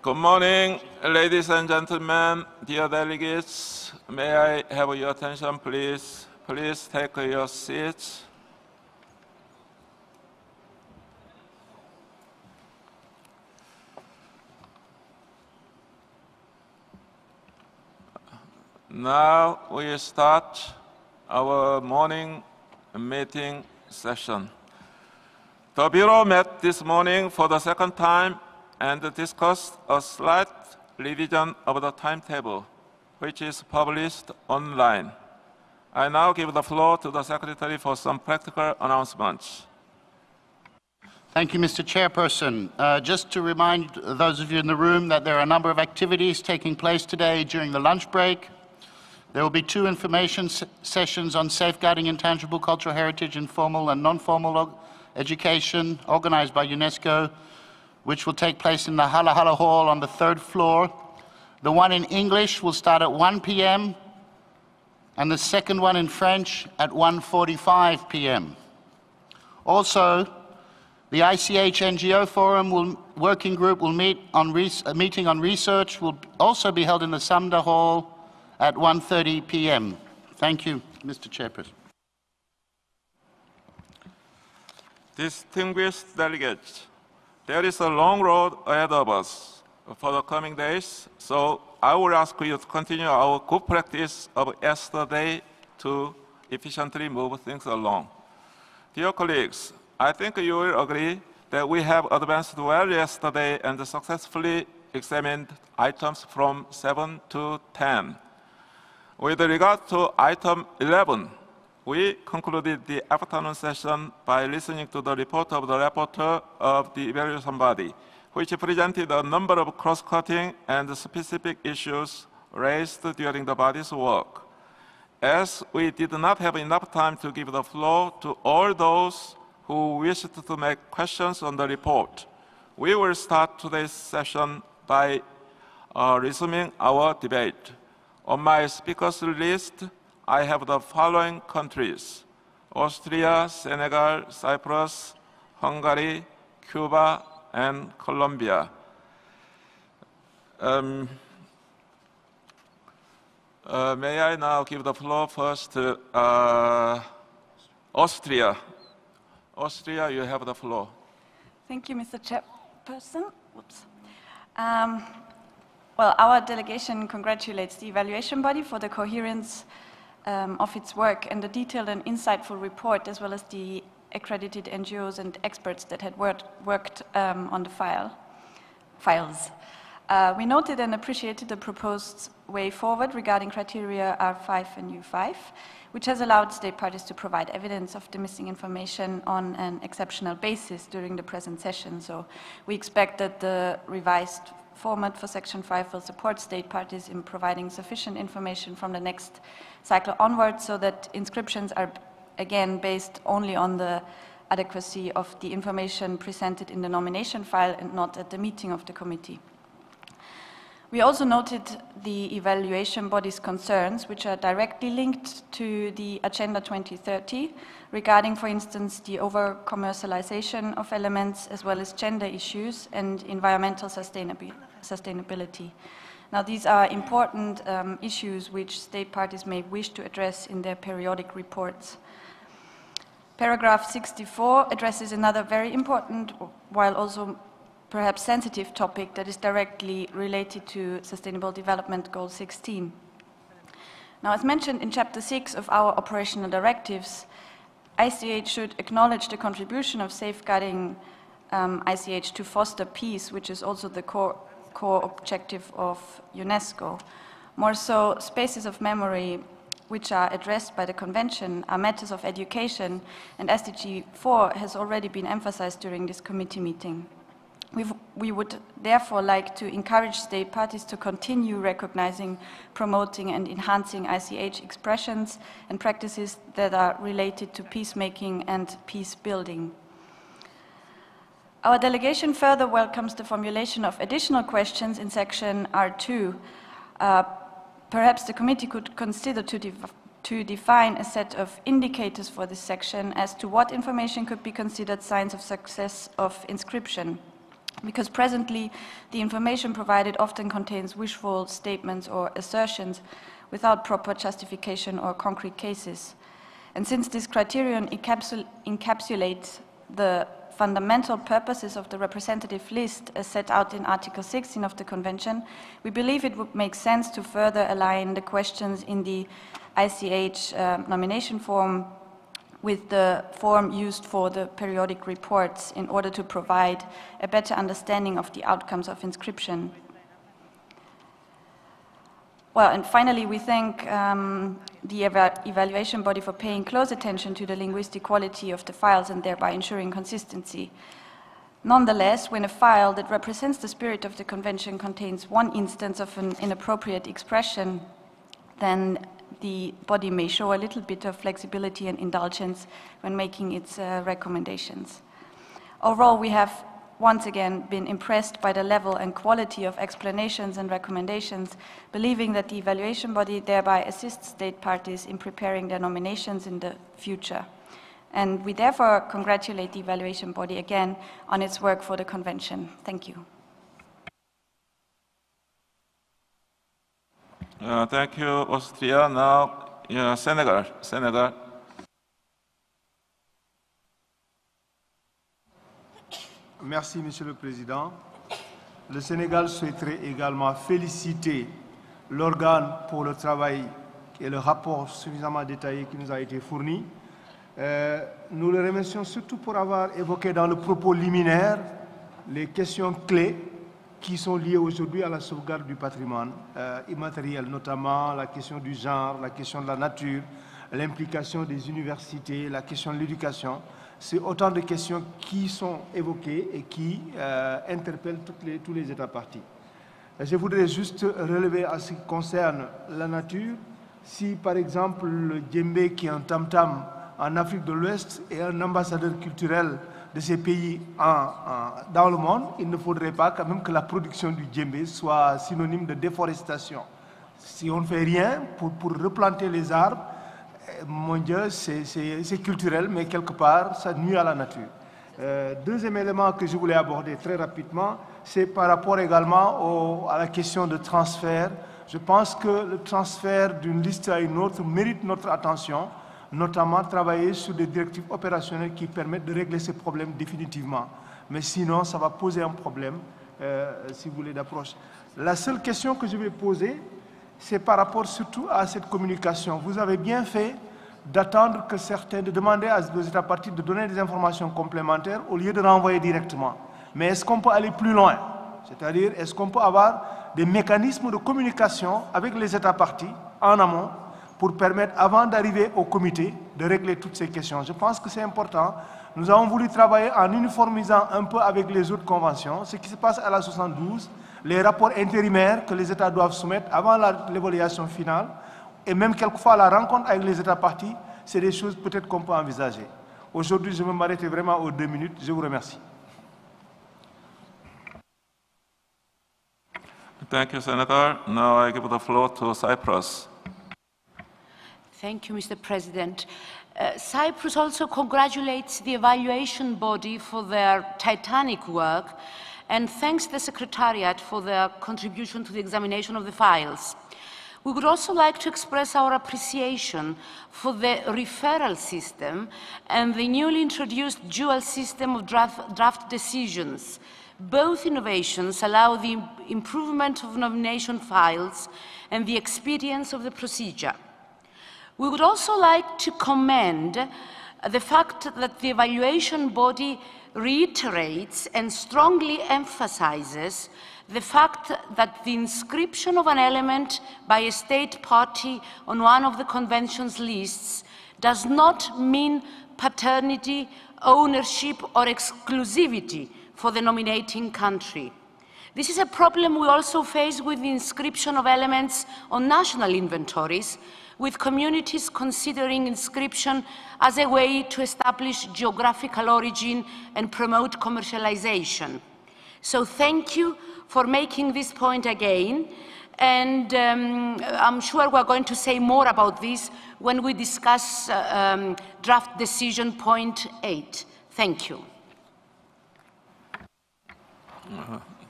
Good morning, ladies and gentlemen, dear delegates. May I have your attention, please? Please take your seats. Now we start our morning meeting session. The Bureau met this morning for the second time and discussed a slight revision of the timetable, which is published online. I now give the floor to the Secretary for some practical announcements. Thank you, Mr. Chairperson. Just to remind those of you in the room that there are a number of activities taking place today during the lunch break. There will be 2 information sessions on safeguarding intangible cultural heritage in formal and non-formal education organized by UNESCO, which will take place in the Hala Hala Hall on the 3rd floor. The one in English will start at 1 p.m. and the second one in French at 1:45 p.m. Also, the ICH NGO Forum Working Group will meet on meeting on research will also be held in the Samda Hall at 1:30 p.m. Thank you, Mr. Chairperson. Distinguished delegates, there is a long road ahead of us for the coming days, so I will ask you to continue our good practice of yesterday to efficiently move things along. Dear colleagues, I think you will agree that we have advanced well yesterday and successfully examined items from 7 to 10. With regard to item 11, we concluded the afternoon session by listening to the report of the rapporteur of the evaluation body, which presented a number of cross-cutting and specific issues raised during the body's work. As we did not have enough time to give the floor to all those who wished to make questions on the report, we will start today's session by resuming our debate. On my speakers list, I have the following countries: Austria, Senegal, Cyprus, Hungary, Cuba, and Colombia. May I now give the floor first to Austria. Austria, you have the floor. Thank you, Mr. Chairperson. Whoops. Well, our delegation congratulates the evaluation body for the coherence of its work and the detailed and insightful report, as well as the accredited NGOs and experts that had worked on the files. We noted and appreciated the proposed way forward regarding criteria R5 and U5, which has allowed state parties to provide evidence of the missing information on an exceptional basis during the present session. So we expect that the revised format for Section 5 will support state parties in providing sufficient information from the next cycle onwards, so that inscriptions are again based only on the adequacy of the information presented in the nomination file and not at the meeting of the committee. We also noted the evaluation body's concerns, which are directly linked to the Agenda 2030, regarding, for instance, the over-commercialization of elements, as well as gender issues and environmental sustainability. Now, these are important issues which state parties may wish to address in their periodic reports. Paragraph 64 addresses another very important, while also perhaps sensitive topic that is directly related to Sustainable Development Goal 16. Now, as mentioned in Chapter 6 of our operational directives, ICH should acknowledge the contribution of safeguarding ICH to foster peace, which is also the core objective of UNESCO. More so, spaces of memory which are addressed by the Convention are matters of education, and SDG 4 has already been emphasized during this committee meeting. We would therefore like to encourage state parties to continue recognizing, promoting and enhancing ICH expressions and practices that are related to peacemaking and peace building. Our delegation further welcomes the formulation of additional questions in section R2. Perhaps the committee could consider to define a set of indicators for this section as to what information could be considered signs of success of inscription. because presently the information provided often contains wishful statements or assertions without proper justification or concrete cases. And since this criterion encapsulates the fundamental purposes of the representative list as set out in Article 16 of the Convention, we believe it would make sense to further align the questions in the ICH nomination form with the form used for the periodic reports in order to provide a better understanding of the outcomes of inscription. Well, and finally, we thank the evaluation body for paying close attention to the linguistic quality of the files and thereby ensuring consistency. Nonetheless, when a file that represents the spirit of the Convention contains one instance of an inappropriate expression, then the body may show a little bit of flexibility and indulgence when making its recommendations. Overall, we have once again been impressed by the level and quality of explanations and recommendations, believing that the evaluation body thereby assists state parties in preparing their nominations in the future. And we therefore congratulate the evaluation body again on its work for the Convention. Thank you. Thank you, Austria. Now, Senegal. Merci, Monsieur le Président. Le Sénégal souhaiterait également féliciter l'organe pour le travail et le rapport suffisamment détaillé qui nous a été fourni. Nous le remercions surtout pour avoir évoqué dans le propos liminaire les questions clés qui sont liées aujourd'hui à la sauvegarde du patrimoine immatériel, notamment la question du genre, la question de la nature, l'implication des universités, la question de l'éducation. C'est autant de questions qui sont évoquées et qui interpellent tous les États partis. Je voudrais juste relever en ce qui concerne la nature, si par exemple le djembé qui est un tam-tam en Afrique de l'Ouest est un ambassadeur culturel de ces pays dans le monde, il ne faudrait pas quand même que la production du djembé soit synonyme de déforestation. Si on ne fait rien pour replanter les arbres, mon Dieu, c'est culturel, mais quelque part, ça nuit à la nature. Deuxième élément que je voulais aborder très rapidement, c'est par rapport également à la question de transfert. Je pense que le transfert d'une liste à une autre mérite notre attention, notamment travailler sur des directives opérationnelles qui permettent de régler ces problèmes définitivement. Mais sinon, ça va poser un problème, si vous voulez, d'approche. La seule question que je vais poser, c'est par rapport surtout à cette communication. Vous avez bien fait d'attendre que certains, de demander aux États partis de donner des informations complémentaires au lieu de renvoyer directement. Mais est-ce qu'on peut aller plus loin? C'est-à-dire, est-ce qu'on peut avoir des mécanismes de communication avec les États partis en amont pour permettre, avant d'arriver au comité, de régler toutes ces questions? Je pense que c'est important. Nous avons voulu travailler en uniformisant un peu avec les autres conventions, ce qui se passe à la 72, les rapports intérimaires que les États doivent soumettre avant l'évaluation finale, et même quelquefois la rencontre avec les États partis, c'est des choses peut-être qu'on peut envisager. Aujourd'hui, je vais m'arrêter vraiment aux 2 minutes. Je vous remercie. Thank you, Senator. Now I give the floor to Cyprus. Thank you, Mr. President. Cyprus also congratulates the evaluation body for their titanic work and thanks the Secretariat for their contribution to the examination of the files. We would also like to express our appreciation for the referral system and the newly introduced dual system of draft decisions. Both innovations allow the improvement of nomination files and the experience of the procedure. We would also like to commend the fact that the evaluation body reiterates and strongly emphasizes the fact that the inscription of an element by a state party on one of the Convention's lists does not mean paternity, ownership, or exclusivity for the nominating country. This is a problem we also face with the inscription of elements on national inventories, with communities considering inscription as a way to establish geographical origin and promote commercialization. So thank you for making this point again, and I'm sure we're going to say more about this when we discuss draft decision point 8. Thank you.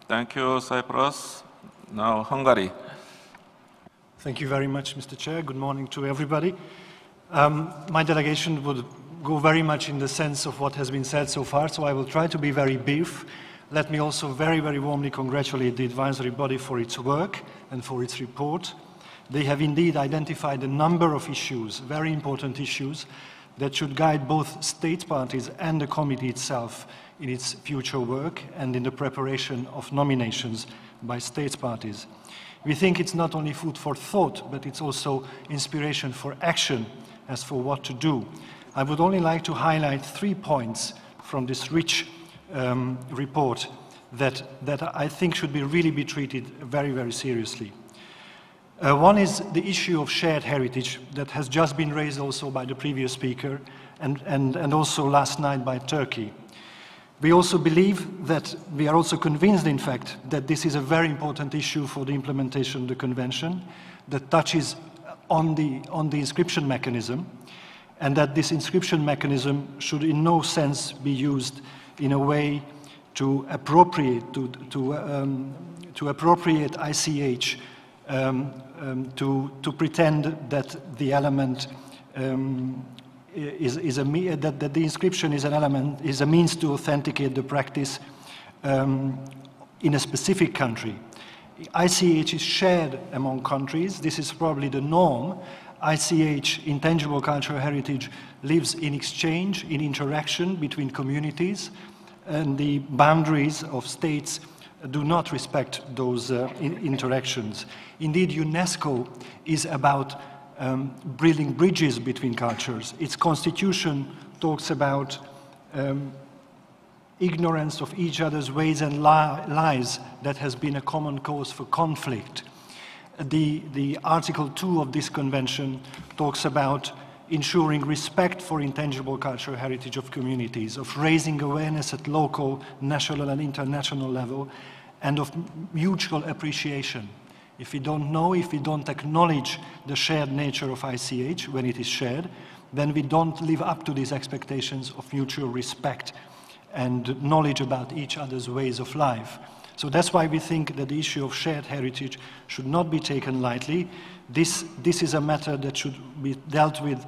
Thank you, Cyprus. Now, Hungary. Thank you very much, Mr. Chair. Good morning to everybody. My delegation would go very much in the sense of what has been said so far, so I will try to be very brief. Let me also very, very warmly congratulate the advisory body for its work and for its report. They have indeed identified a number of issues, very important issues, that should guide both state parties and the committee itself in its future work and in the preparation of nominations by state parties. We think it's not only food for thought, but it's also inspiration for action as for what to do. I would only like to highlight 3 points from this rich report that I think should really be treated very, very seriously. One is the issue of shared heritage that has just been raised also by the previous speaker and also last night by Turkey. We also believe that, we are also convinced in fact, that this is a very important issue for the implementation of the Convention that touches on the inscription mechanism, and that this inscription mechanism should in no sense be used in a way to appropriate ICH to pretend that the element that the inscription is an element, is a means to authenticate the practice in a specific country. ICH is shared among countries. This is probably the norm. ICH, intangible cultural heritage, lives in exchange, in interaction between communities, and the boundaries of states do not respect those interactions. Indeed, UNESCO is about building bridges between cultures. Its constitution talks about ignorance of each other's ways and lies that has been a common cause for conflict. The Article 2 of this convention talks about ensuring respect for intangible cultural heritage of communities, of raising awareness at local, national and international level, and of mutual appreciation. If we don't know, if we don't acknowledge the shared nature of ICH when it is shared, then we don't live up to these expectations of mutual respect and knowledge about each other's ways of life. So that's why we think that the issue of shared heritage should not be taken lightly. This is a matter that should be dealt with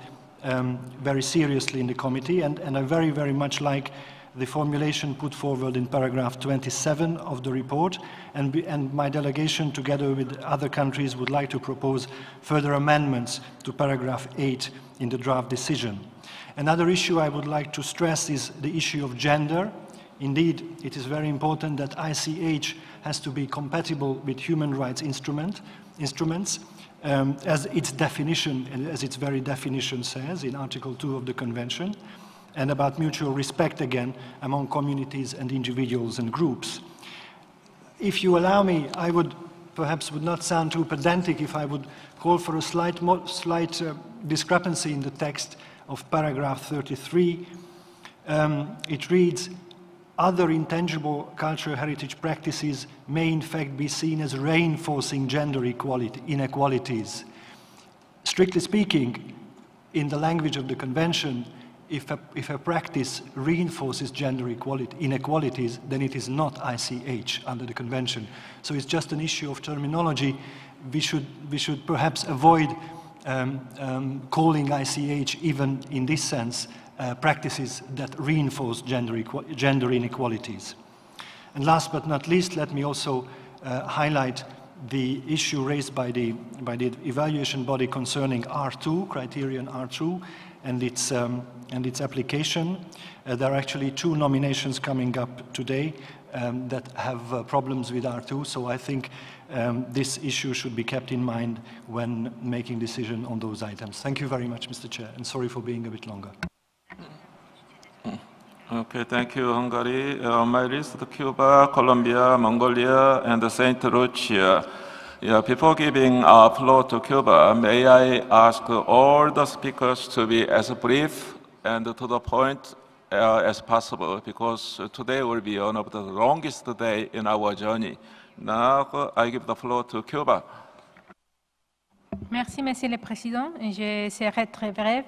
very seriously in the committee, and I very, very much like the formulation put forward in paragraph 27 of the report, and my delegation, together with other countries, would like to propose further amendments to paragraph 8 in the draft decision. Another issue I would like to stress is the issue of gender. Indeed, it is very important that ICH has to be compatible with human rights instruments, as its definition, as its very definition says in Article 2 of the Convention, and about mutual respect again among communities and individuals and groups. If you allow me, I would not sound too pedantic if I would call for a slight discrepancy in the text of paragraph 33. It reads, other intangible cultural heritage practices may in fact be seen as reinforcing gender inequalities. Strictly speaking, in the language of the Convention, if a practice reinforces gender inequalities, then it is not ICH under the Convention. So it's just an issue of terminology. We should perhaps avoid calling ICH, even in this sense, practices that reinforce gender inequalities. And last but not least, let me also highlight the issue raised by the evaluation body concerning R2, criterion R2, and its application. There are actually 2 nominations coming up today that have problems with R2, so I think this issue should be kept in mind when making decision on those items. Thank you very much, Mr. Chair, and sorry for being a bit longer. Okay, thank you, Hungary. On my list, Cuba, Colombia, Mongolia, and St. Lucia. Yeah, before giving floor to Cuba, may I ask all the speakers to be as brief and to the point as possible, because today will be one of the longest days in our journey. Now, I give the floor to Cuba. Merci, Monsieur le Président. Je serai très brève.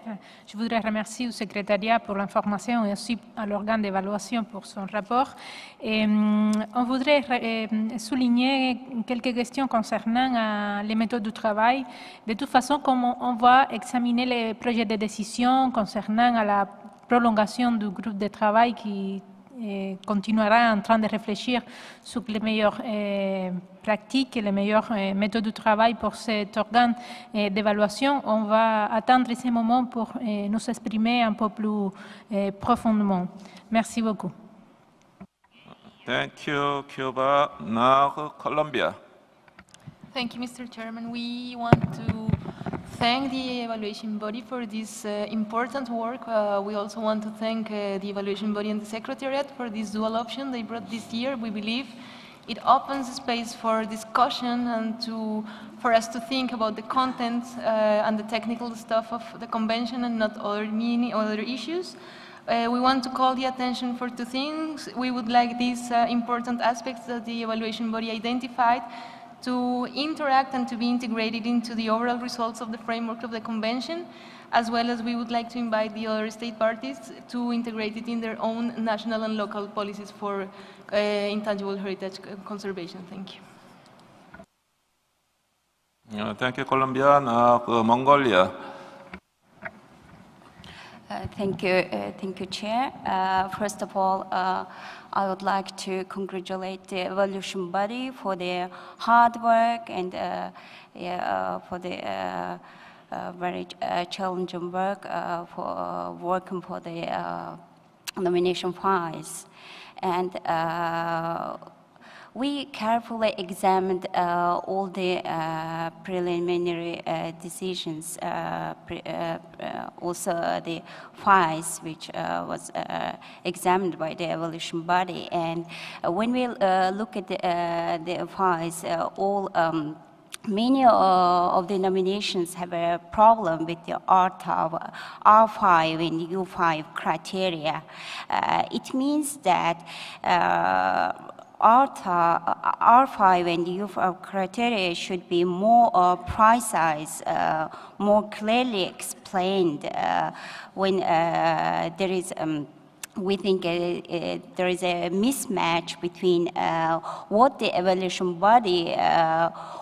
Je voudrais remercier au secrétariat pour l'information et aussi à l'organe d'évaluation pour son rapport. Et, on voudrait souligner quelques questions concernant les méthodes de travail. De toute façon, comme on va examiner les projets de décision concernant la prolongation du groupe de travail qui continuera en train de réfléchir sur les meilleures pratiques et les meilleures méthodes de travail pour cet organe d'évaluation. On va attendre ce moment pour nous exprimer un peu plus profondément. Merci beaucoup. Thank you, Cuba. Now, Colombia. Thank you, Mr. Chairman. We want to thank the evaluation body for this important work. We also want to thank the evaluation body and the Secretariat for this dual option they brought this year. We believe it opens space for discussion and for us to think about the content and the technical stuff of the convention and not other issues. We want to call the attention for two things. We would like these important aspects that the evaluation body identified to interact and to be integrated into the overall results of the framework of the convention, as well as we would like to invite the other state parties to integrate it in their own national and local policies for intangible heritage conservation. Thank you. Thank you, Colombia. Now, Mongolia. Thank you, Chair. First of all, I would like to congratulate the evaluation body for their hard work and for the very challenging work for working for the nomination files. And we carefully examined all the preliminary decisions, also the files which was examined by the evaluation body. And when we look at the files, many of the nominations have a problem with the R5 and U5 criteria. It means that R5 and U5 criteria should be more precise, more clearly explained when there is we think there is a mismatch between what the evaluation body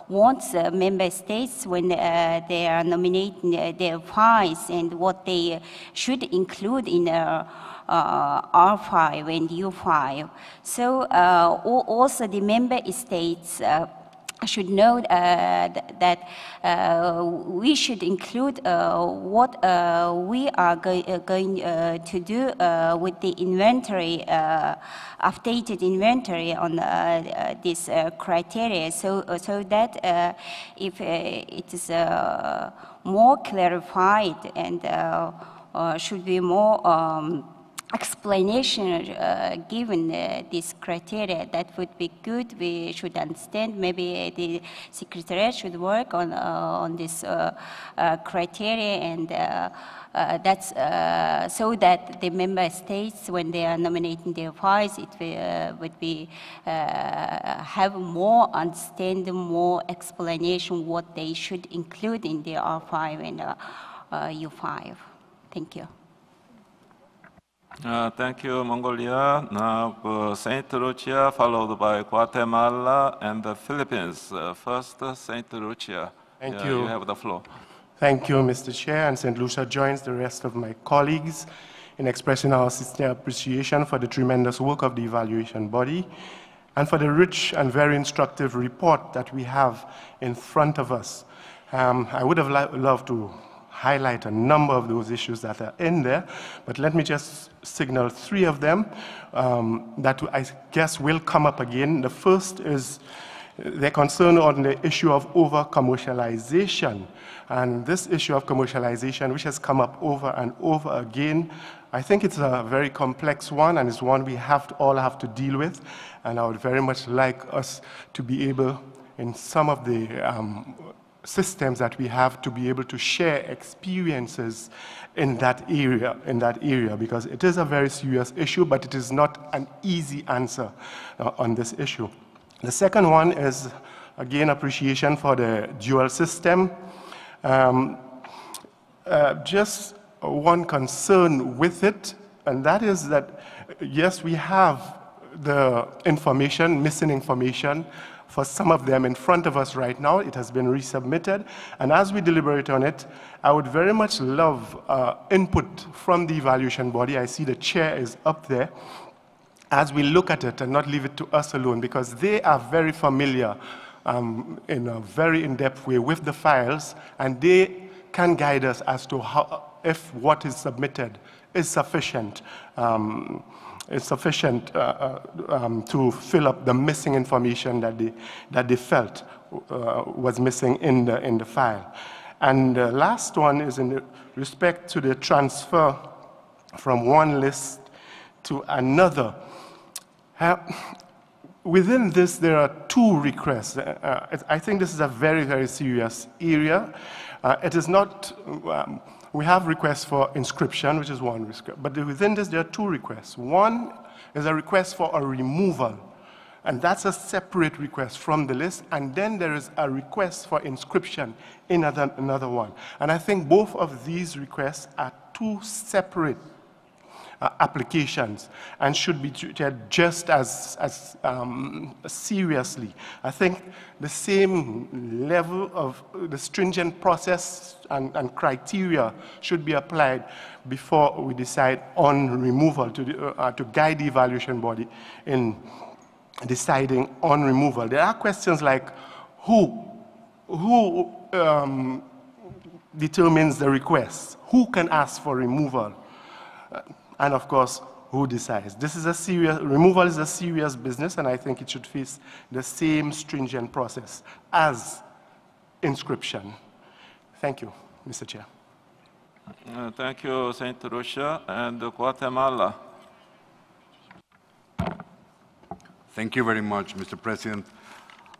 wants member states when they are nominating their files and what they should include in R5 and U5. So also the member states should know that we should include what we are going to do with the inventory, updated inventory on this criteria, so that if it is more clarified and should be more explanation given this criteria, that would be good. We should understand. Maybe the Secretariat should work on this criteria, and that's so that the member states, when they are nominating their files, it would be have more understanding, more explanation what they should include in the R5 and U5. Thank you. Thank you, Mongolia. Now, St. Lucia, followed by Guatemala and the Philippines. First, St. Lucia. Thank you. You have the floor. Thank you, Mr. Chair, and St. Lucia joins the rest of my colleagues in expressing our sincere appreciation for the tremendous work of the evaluation body and for the rich and very instructive report that we have in front of us. I would have loved to highlight a number of those issues that are in there, but let me just signal three of them that I guess will come up again. The first is the concern on the issue of over-commercialization. And this issue of commercialization, which has come up over and over again, I think it's a very complex one, and it's one we all have to deal with. And I would very much like us to be able, in some of the systems that we have, to be able to share experiences in that area, because it is a very serious issue, but it is not an easy answer on this issue. The second one is, again, appreciation for the dual system. Just one concern with it, and that is that, yes, we have the information, missing information, for some of them in front of us right now. It has been resubmitted, and as we deliberate on it, I would very much love input from the evaluation body. I see the chair is up there. As we look at it and not leave it to us alone, because they are very familiar in a very in-depth way with the files, and they can guide us as to how, if what is submitted is sufficient, to fill up the missing information that they felt was missing in the file. And the last one is in respect to the transfer from one list to another. Within this, there are two requests. I think this is a very, very serious area. It is not, we have requests for inscription, which is one request, but within this, there are two requests. One is a request for a removal, and that's a separate request from the list, and then there is a request for inscription in another one. And I think both of these requests are two separate applications and should be treated just as seriously. I think the same level of the stringent process and criteria should be applied before we decide on removal to guide the evaluation body in deciding on removal. There are questions like who determines the request? Who can ask for removal? And of course, who decides? This is a serious, removal is a serious business, and I think it should face the same stringent process as inscription. Thank you, Mr. Chair. Thank you, St. Lucia. And Guatemala. Thank you very much, Mr. President.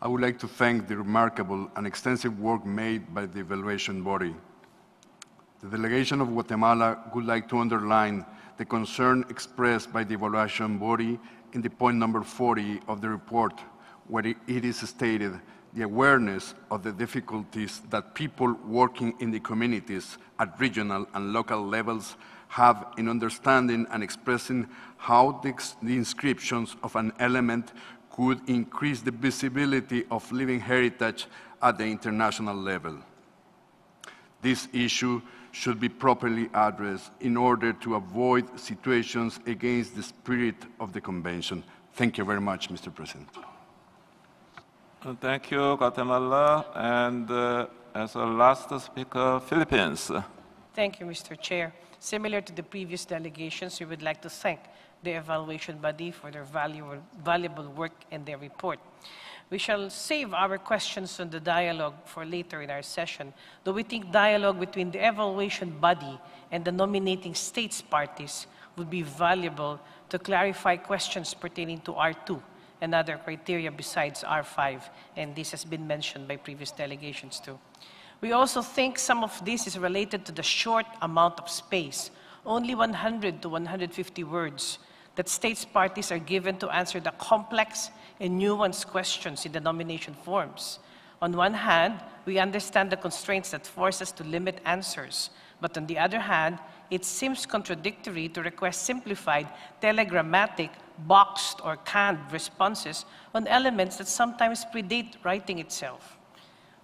I would like to thank the remarkable and extensive work made by the evaluation body. The delegation of Guatemala would like to underline the concern expressed by the evaluation body in the point number 40 of the report, where it is stated the awareness of the difficulties that people working in the communities at regional and local levels have in understanding and expressing how the inscriptions of an element could increase the visibility of living heritage at the international level. This issue should be properly addressed in order to avoid situations against the spirit of the Convention. Thank you very much, Mr. President. Thank you, Guatemala. And as a last speaker, Philippines. Thank you, Mr. Chair. Similar to the previous delegations, we would like to thank the evaluation body for their valuable work and their report. We shall save our questions on the dialogue for later in our session, though we think dialogue between the evaluation body and the nominating states parties would be valuable to clarify questions pertaining to R2 and other criteria besides R5, and this has been mentioned by previous delegations too. We also think some of this is related to the short amount of space, only 100 to 150 words, that states parties are given to answer the complex and nuanced questions in the nomination forms. On one hand, we understand the constraints that force us to limit answers, but on the other hand, it seems contradictory to request simplified, telegrammatic, boxed, or canned responses on elements that sometimes predate writing itself.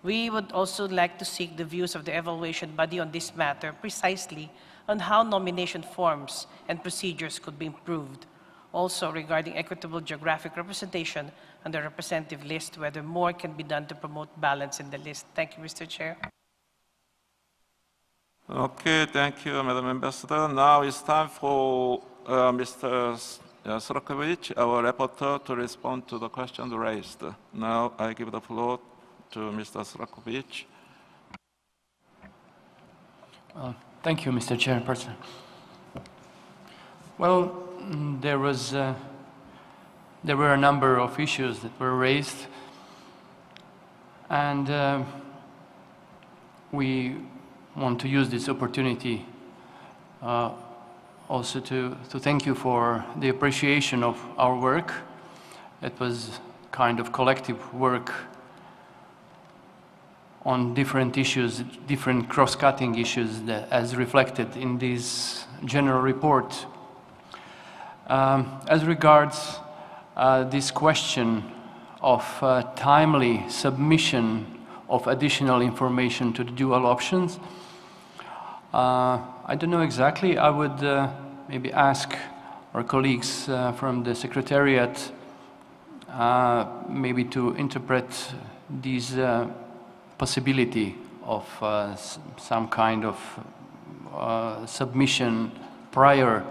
We would also like to seek the views of the evaluation body on this matter precisely on how nomination forms and procedures could be improved. Also regarding equitable geographic representation on the representative list, whether more can be done to promote balance in the list. Thank you, Mr. Chair. Okay, thank you, Madam Ambassador. Now it's time for Mr. Srokovic, our rapporteur, to respond to the questions raised. Now I give the floor to Mr. Srokovic. Thank you, Mr. Chairperson. Well, there were a number of issues that were raised, and we want to use this opportunity also to thank you for the appreciation of our work. It was kind of collective work on different issues, different cross-cutting issues as reflected in this general report. As regards this question of timely submission of additional information to the dual options, I don't know exactly. I would maybe ask our colleagues from the Secretariat maybe to interpret this possibility of some kind of submission prior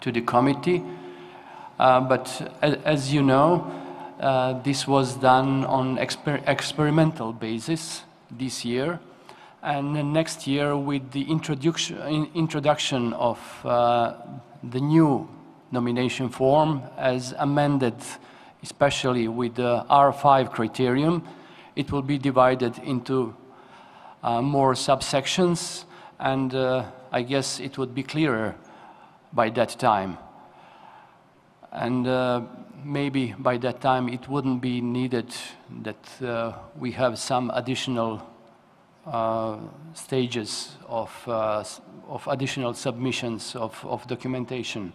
to the committee. But as you know, this was done on experimental basis this year, and then next year with the introduction of the new nomination form as amended, especially with the R5 criterion, it will be divided into more subsections, and I guess it would be clearer by that time. And maybe by that time it wouldn't be needed that we have some additional stages of additional submissions of documentation.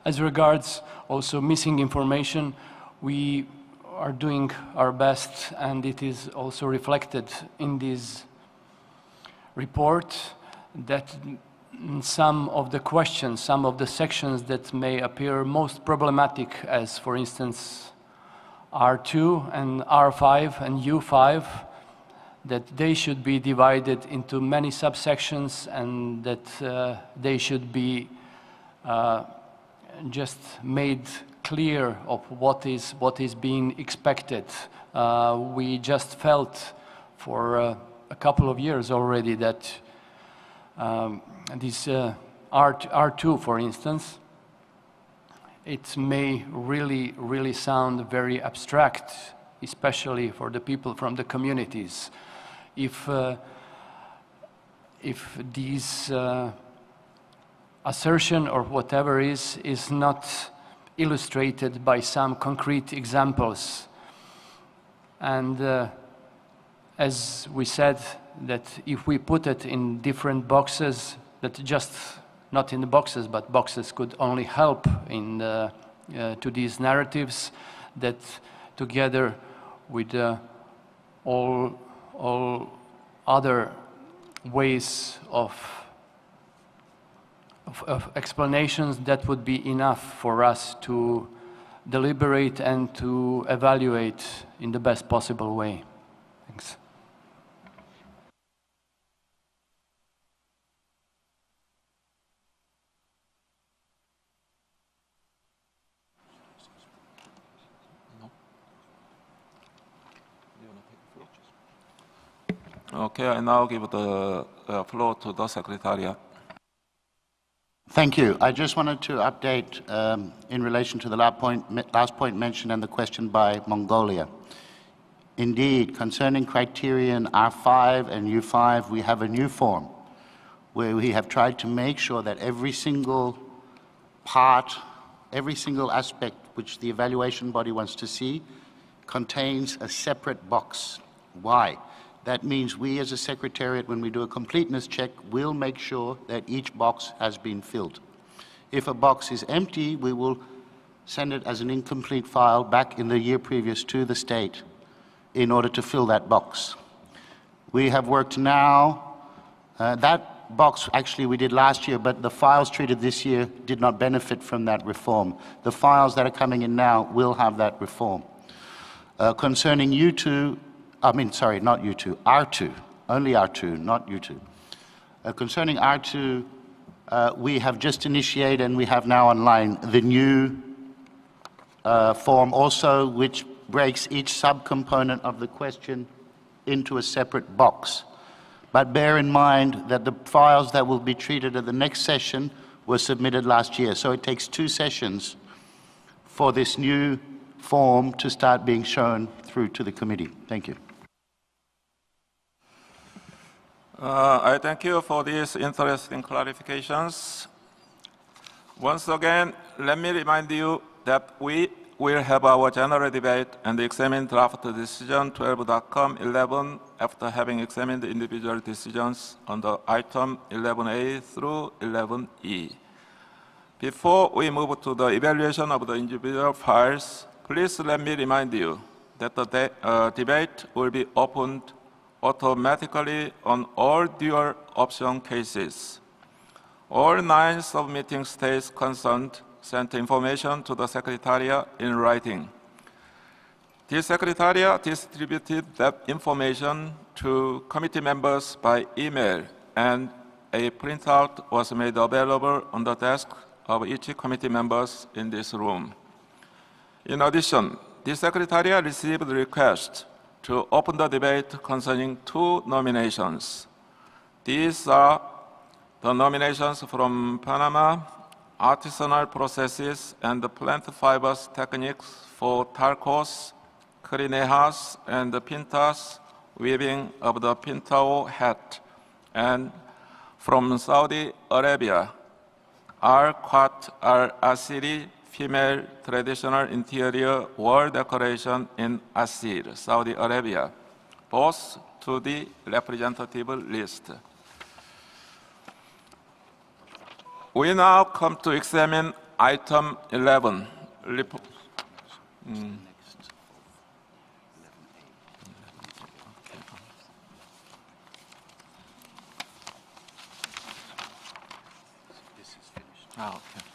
As regards also missing information, we are doing our best, and it is also reflected in this report that some of the questions, some of the sections that may appear most problematic, as for instance R2 and R5 and U5, that they should be divided into many subsections, and that they should be just made clear of what is being expected. We just felt for a couple of years already that this R2, for instance, it may really sound very abstract, especially for the people from the communities. If these assertion or whatever is not illustrated by some concrete examples. And as we said, that if we put it in different boxes, that just not in the boxes, but boxes could only help in to these narratives, that together with all other ways of explanations, that would be enough for us to deliberate and to evaluate in the best possible way. Thanks. Okay, I now give the floor to the Secretariat. Thank you. I just wanted to update in relation to the last point mentioned and the question by Mongolia. Indeed, concerning criterion R5 and U5, we have a new form where we have tried to make sure that every single part, every single aspect which the evaluation body wants to see contains a separate box. Why? That means we as a Secretariat, when we do a completeness check, will make sure that each box has been filled. If a box is empty, we will send it as an incomplete file back in the year previous to the state in order to fill that box. We have worked now, that box actually we did last year, but the files treated this year did not benefit from that reform. The files that are coming in now will have that reform. Concerning U2, not U2, R2, only R2, not U2. Concerning R2, we have just initiated and we have now online the new form also, which breaks each subcomponent of the question into a separate box. But bear in mind that the files that will be treated at the next session were submitted last year, so it takes 2 sessions for this new form to start being shown through to the committee. Thank you. I thank you for these interesting clarifications. Once again, let me remind you that we will have our general debate and examine draft decision 12.com/11 after having examined the individual decisions under item 11A through 11E. Before we move to the evaluation of the individual files, please let me remind you that the debate will be opened automatically on all dual option cases. All 9 submitting states concerned sent information to the Secretariat in writing. The Secretariat distributed that information to committee members by email, and a printout was made available on the desk of each committee members in this room. In addition, the Secretariat received a request to open the debate concerning 2 nominations. These are the nominations from Panama, artisanal processes and plant fibers techniques for Talcos, Crinejas, and Pintas, weaving of the Pintao hat, and from Saudi Arabia, Al-Qat al-Asiri, female traditional interior wall decoration in Asir, Saudi Arabia, both to the representative list. We now come to examine item 11. Okay.